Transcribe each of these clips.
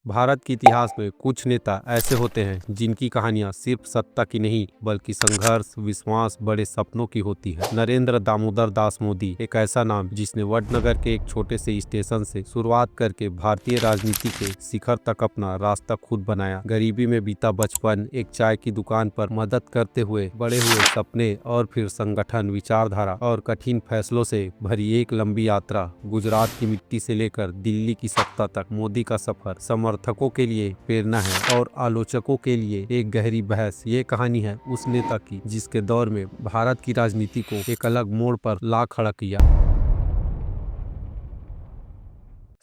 भारत के इतिहास में कुछ नेता ऐसे होते हैं जिनकी कहानियां सिर्फ सत्ता की नहीं बल्कि संघर्ष, विश्वास, बड़े सपनों की होती है। नरेंद्र दामोदर दास मोदी एक ऐसा नाम जिसने वडनगर के एक छोटे से स्टेशन से शुरुआत करके भारतीय राजनीति के शिखर तक अपना रास्ता खुद बनाया। गरीबी में बीता बचपन, एक चाय की दुकान पर मदद करते हुए बड़े हुए सपने और फिर संगठन, विचारधारा और कठिन फैसलों से भरी एक लंबी यात्रा। गुजरात की मिट्टी से लेकर दिल्ली की सत्ता तक मोदी का सफर समर्थकों के लिए प्रेरणा है और आलोचकों के लिए एक गहरी बहस। ये कहानी है उस नेता की जिसके दौर में भारत की राजनीति को एक अलग मोड़ पर ला खड़ा किया।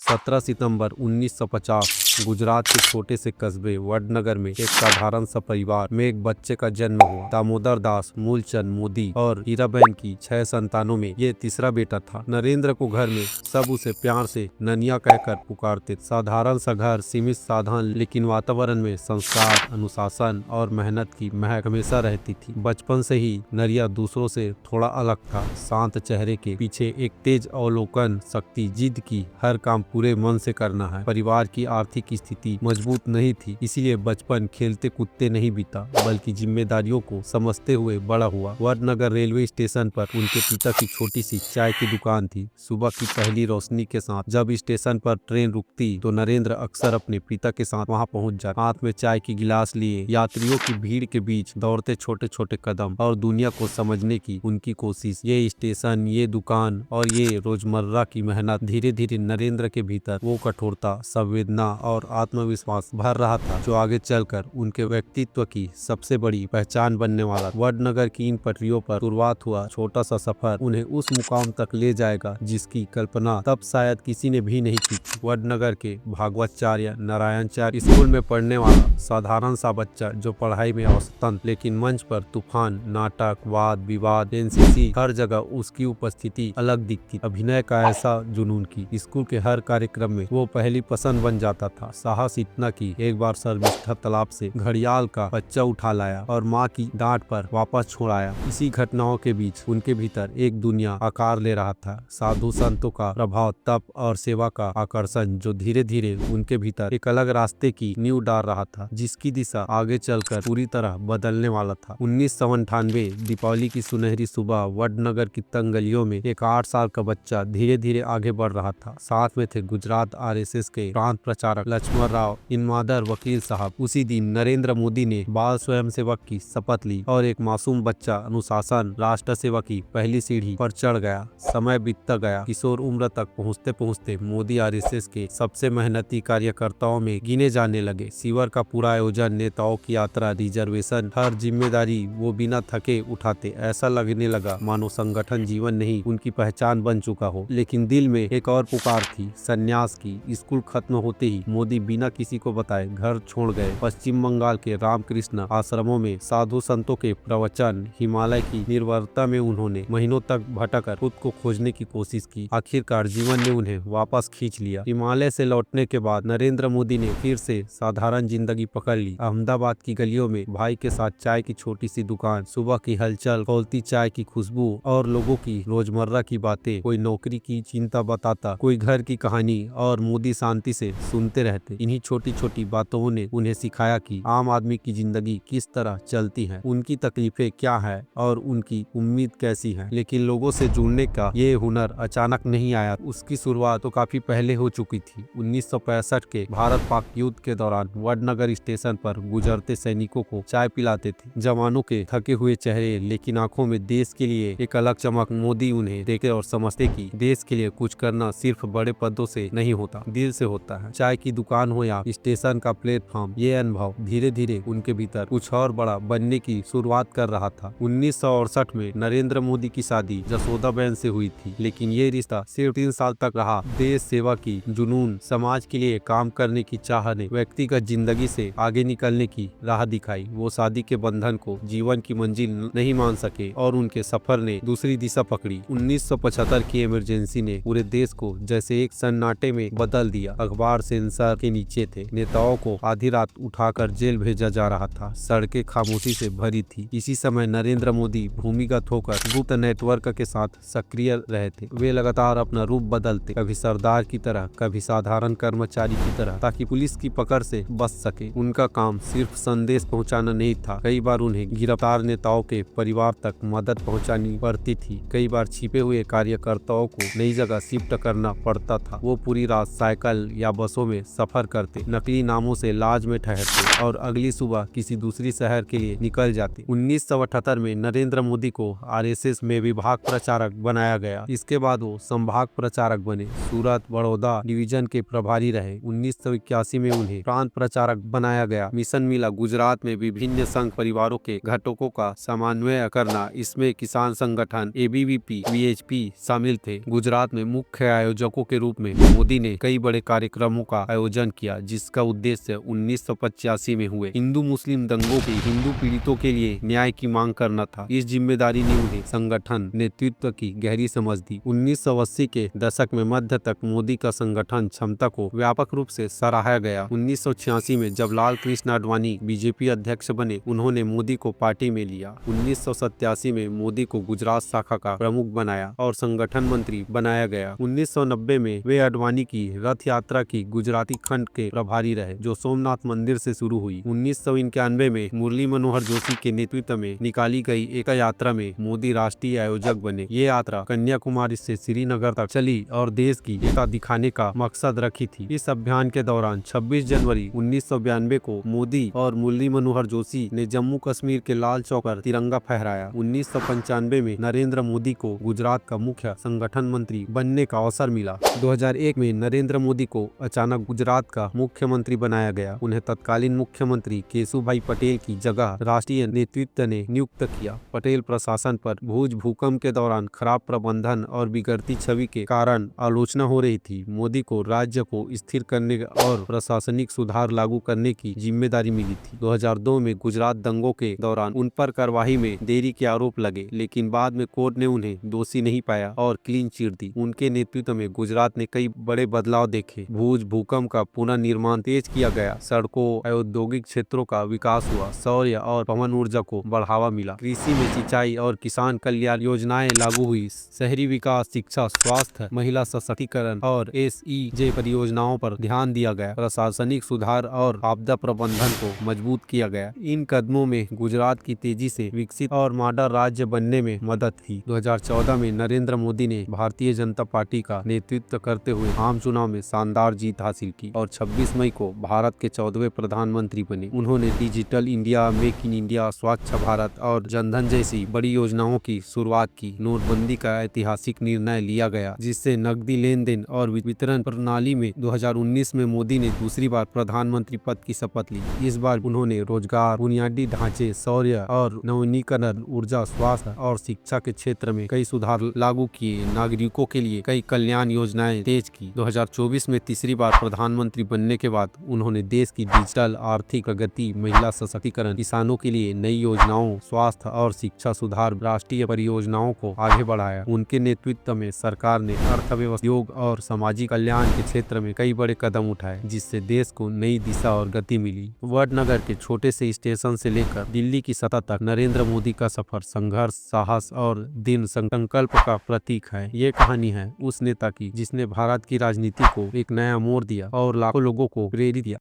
17 सितंबर 1950 गुजरात के छोटे से कस्बे वडनगर में एक साधारण सा परिवार में एक बच्चे का जन्म हुआ। दामोदर दास, मूलचंद मोदी और हीराबेन की 6 संतानों में ये तीसरा बेटा था। नरेंद्र को घर में सब उसे प्यार से ननिया कहकर पुकारते। साधारण सा घर, सीमित साधन, लेकिन वातावरण में संस्कार, अनुशासन और मेहनत की महक हमेशा रहती थी। बचपन से ही नरिया दूसरों से थोड़ा अलग था। शांत चेहरे के पीछे एक तेज अवलोकन शक्ति, जिद की हर काम पूरे मन से करना है। परिवार की आर्थिक स्थिति मजबूत नहीं थी, इसीलिए बचपन खेलते कूदते नहीं बीता बल्कि जिम्मेदारियों को समझते हुए बड़ा हुआ। वडनगर रेलवे स्टेशन पर उनके पिता की छोटी सी चाय की दुकान थी। सुबह की पहली रोशनी के साथ जब स्टेशन पर ट्रेन रुकती तो नरेंद्र अक्सर अपने पिता के साथ वहां पहुंच जाता। हाथ में चाय की गिलास लिए यात्रियों की भीड़ के बीच दौड़ते छोटे छोटे कदम और दुनिया को समझने की उनकी कोशिश। ये स्टेशन, ये दुकान और ये रोजमर्रा की मेहनत धीरे धीरे नरेंद्र के भीतर वो कठोरता, संवेदना और आत्मविश्वास भर रहा था जो आगे चलकर उनके व्यक्तित्व की सबसे बड़ी पहचान बनने वाला। वडनगर की इन पटरियों पर शुरुआत हुआ छोटा सा सफर उन्हें उस मुकाम तक ले जाएगा जिसकी कल्पना तब शायद किसी ने भी नहीं की थी। वडनगर के भागवतचार्य नारायणचार्य स्कूल में पढ़ने वाला साधारण सा बच्चा जो पढ़ाई में औसतन, लेकिन मंच पर तूफान, नाटक, वाद विवाद, एनसीसी, हर जगह उसकी उपस्थिति अलग दिखती। अभिनय का ऐसा जुनून की स्कूल के हर कार्यक्रम में वो पहली पसंद बन जाता था। साहस इतना कि एक बार शर्मिष्ठा तालाब से घड़ियाल का बच्चा उठा लाया और माँ की डांट पर वापस छोड़ाया। इसी घटनाओं के बीच उनके भीतर एक दुनिया आकार ले रहा था। साधु संतों का प्रभाव, तप और सेवा का आकर्षण जो धीरे धीरे उनके भीतर एक अलग रास्ते की नींव डाल रहा था जिसकी दिशा आगे चलकर पूरी तरह बदलने वाला था। 1998 दीपावली की सुनहरी सुबह वडनगर की तंग गलियों में एक 8 साल का बच्चा धीरे धीरे आगे बढ़ रहा था। साथ में थे गुजरात आरएसएस के प्रांत प्रचारक लक्ष्मण राव, इनामदार वकील साहब। उसी दिन नरेंद्र मोदी ने बाल स्वयंसेवक की शपथ ली और एक मासूम बच्चा अनुशासन, राष्ट्र सेवा की पहली सीढ़ी पर चढ़ गया। समय बीतता गया। किशोर उम्र तक पहुँचते पहुँचते मोदी आरएसएस के सबसे मेहनती कार्यकर्ताओं में गिने जाने लगे। शिविर का पूरा आयोजन, नेताओं की यात्रा, रिजर्वेशन, हर जिम्मेदारी वो बिना थके उठाते। ऐसा लगने लगा मानो संगठन जीवन नहीं उनकी पहचान बन चुका हो। लेकिन दिल में एक और पुकार थी, संन्यास की। स्कूल खत्म होते ही मोदी बिना किसी को बताए घर छोड़ गए। पश्चिम बंगाल के रामकृष्ण आश्रमों में साधु संतों के प्रवचन, हिमालय की निर्भरता में उन्होंने महीनों तक भटकर खुद को खोजने की कोशिश की। आखिरकार जीवन ने उन्हें वापस खींच लिया। हिमालय से लौटने के बाद नरेंद्र मोदी ने फिर से साधारण जिंदगी पकड़ ली। अहमदाबाद की गलियों में भाई के साथ चाय की छोटी सी दुकान, सुबह की हलचल, खौलती चाय की खुशबू और लोगों की रोजमर्रा की बातें। कोई नौकरी की चिंता बताता, कोई घर की कहानी, और मोदी शांति से सुनते रहते। इन्हीं छोटी छोटी बातों ने उन्हें सिखाया कि आम आदमी की जिंदगी किस तरह चलती है, उनकी तकलीफें क्या है और उनकी उम्मीद कैसी है। लेकिन लोगों से जुड़ने का ये हुनर अचानक नहीं आया। उसकी शुरुआत तो काफी पहले हो चुकी थी। 1965 के भारत पाक युद्ध के दौरान वडनगर स्टेशन पर गुजरते सैनिकों को चाय पिलाते थे। जवानों के थके हुए चेहरे, लेकिन आंखों में देश के लिए एक अलग चमक। मोदी उन्हें देखे और समझते कि देश के लिए कुछ करना सिर्फ बड़े पदों से नहीं होता, दिल से होता है। चाय की दुकान हो या स्टेशन का प्लेटफॉर्म, ये अनुभव धीरे धीरे उनके भीतर कुछ और बड़ा बनने की शुरुआत कर रहा था। 1968 में नरेंद्र मोदी की शादी जसोदाबेन से हुई थी, लेकिन ये रिश्ता सिर्फ 3 साल तक रहा। देश सेवा की जुनून, समाज के लिए काम करने की चाह ने व्यक्तिगत जिंदगी से आगे निकलने की राह दिखाई। वो शादी के बंधन को जीवन की मंजिल नहीं मान सके और उनके सफर ने दूसरी दिशा पकड़ी। 1975 की इमरजेंसी ने पूरे देश को जैसे एक सन्नाटे में बदल दिया। अखबार, सेंसर, डर के नीचे थे। नेताओं को आधी रात उठाकर जेल भेजा जा रहा था। सड़कें खामोशी से भरी थी। इसी समय नरेंद्र मोदी भूमिगत होकर गुप्त नेटवर्क के साथ सक्रिय रहे थे। वे लगातार अपना रूप बदलते, कभी सरदार की तरह, कभी साधारण कर्मचारी की तरह, ताकि पुलिस की पकड़ से बच सके। उनका काम सिर्फ संदेश पहुंचाना नहीं था। कई बार उन्हें गिरफ्तार नेताओं के परिवार तक मदद पहुंचानी पड़ती थी। कई बार छिपे हुए कार्यकर्ताओं को नई जगह शिफ्ट करना पड़ता था। वो पूरी रात साइकिल या बसों में सफर करते, नकली नामों से लाज में ठहरते और अगली सुबह किसी दूसरी शहर के लिए निकल जाते। 1978 में नरेंद्र मोदी को आरएसएस में विभाग प्रचारक बनाया गया। इसके बाद वो संभाग प्रचारक बने, सूरत बड़ौदा डिवीजन के प्रभारी रहे। 1981 में उन्हें प्रांत प्रचारक बनाया गया। मिशन मिला गुजरात में विभिन्न संघ परिवारों के घटकों का समन्वय करना। इसमें किसान संगठन एबीवीपी, वीएचपी शामिल थे। गुजरात में मुख्य आयोजकों के रूप में मोदी ने कई बड़े कार्यक्रमों का आयोजन किया, जिसका उद्देश्य 1985 में हुए हिंदू मुस्लिम दंगों के हिंदू पीड़ितों के लिए न्याय की मांग करना था। इस जिम्मेदारी ने उन्हें संगठन नेतृत्व की गहरी समझ दी। 1980 के दशक में मध्य तक मोदी का संगठन क्षमता को व्यापक रूप से सराहा गया। 1986 में जब लाल कृष्ण आडवाणी बीजेपी अध्यक्ष बने, उन्होंने मोदी को पार्टी में लिया। 1987 में मोदी को गुजरात शाखा का प्रमुख बनाया और संगठन मंत्री बनाया गया। 1990 में वे आडवाणी की रथ यात्रा की गुजराती खंड के प्रभारी रहे, जो सोमनाथ मंदिर से शुरू हुई। 1991 में मुरली मनोहर जोशी के नेतृत्व में निकाली गई एक यात्रा में मोदी राष्ट्रीय आयोजक बने। ये यात्रा कन्याकुमारी से श्रीनगर तक चली और देश की एकता दिखाने का मकसद रखी थी। इस अभियान के दौरान 26 जनवरी 1992 को मोदी और मुरली मनोहर जोशी ने जम्मू कश्मीर के लाल चौक पर तिरंगा फहराया। 1995 में नरेंद्र मोदी को गुजरात का मुख्य संगठन मंत्री बनने का अवसर मिला। 2001 में नरेंद्र मोदी को अचानक गुजरात का मुख्यमंत्री बनाया गया। उन्हें तत्कालीन मुख्यमंत्री केशुभाई पटेल की जगह राष्ट्रीय नेतृत्व ने नियुक्त किया। पटेल प्रशासन पर भुज भूकंप के दौरान खराब प्रबंधन और बिगड़ती छवि के कारण आलोचना हो रही थी। मोदी को राज्य को स्थिर करने और प्रशासनिक सुधार लागू करने की जिम्मेदारी मिली थी। 2002 में गुजरात दंगों के दौरान उन पर कार्रवाई में देरी के आरोप लगे, लेकिन बाद में कोर्ट ने उन्हें दोषी नहीं पाया और क्लीन चिट दी। उनके नेतृत्व में गुजरात ने कई बड़े बदलाव देखे। भुज भूकंप का पुनर्निर्माण तेज किया गया, सड़कों, औद्योगिक क्षेत्रों का विकास हुआ, सौर और पवन ऊर्जा को बढ़ावा मिला, कृषि में सिंचाई और किसान कल्याण योजनाएं लागू हुई, शहरी विकास, शिक्षा, स्वास्थ्य, महिला सशक्तिकरण और एसईजे परियोजनाओं पर ध्यान दिया गया। प्रशासनिक सुधार और आपदा प्रबंधन को मजबूत किया गया। इन कदमों में गुजरात की तेजी से विकसित और मॉडर्न राज्य बनने में मदद की। 2014 में नरेंद्र मोदी ने भारतीय जनता पार्टी का नेतृत्व करते हुए आम चुनाव में शानदार जीत हासिल की और 26 मई को भारत के 14वें प्रधानमंत्री बने। उन्होंने digital India, make in India, स्वच्छ भारत और जनधन जैसी बड़ी योजनाओं की शुरुआत की। नोटबंदी का ऐतिहासिक निर्णय लिया गया, जिससे नकदी लेन देन और वितरण प्रणाली में 2019 में मोदी ने दूसरी बार प्रधानमंत्री पद की शपथ ली। इस बार उन्होंने रोजगार, बुनियादी ढांचे, सौर्य और नवीनीकरण, ऊर्जा, स्वास्थ्य और शिक्षा के क्षेत्र में कई सुधार लागू किए। नागरिकों के लिए कई कल्याण योजनाएं तेज की। 2024 में तीसरी बार प्रधानमंत्री बनने के बाद उन्होंने देश की डिजिटल आर्थिक प्रगति, महिला सशक्तिकरण, किसानों के लिए नई योजनाओं, स्वास्थ्य और शिक्षा सुधार, राष्ट्रीय परियोजनाओं को आगे बढ़ाया। उनके नेतृत्व में सरकार ने अर्थव्यवस्था, योग और सामाजिक कल्याण के क्षेत्र में कई बड़े कदम उठाए, जिससे देश को नई दिशा और गति मिली। वडनगर के छोटे से स्टेशन से लेकर दिल्ली की सतह तक नरेंद्र मोदी का सफर संघर्ष, साहस और दृढ़ संकल्प का प्रतीक है। ये कहानी है उस नेता की जिसने भारत की राजनीति को एक नया मोड़ दिया और लाखों लोगों को प्रेरित किया।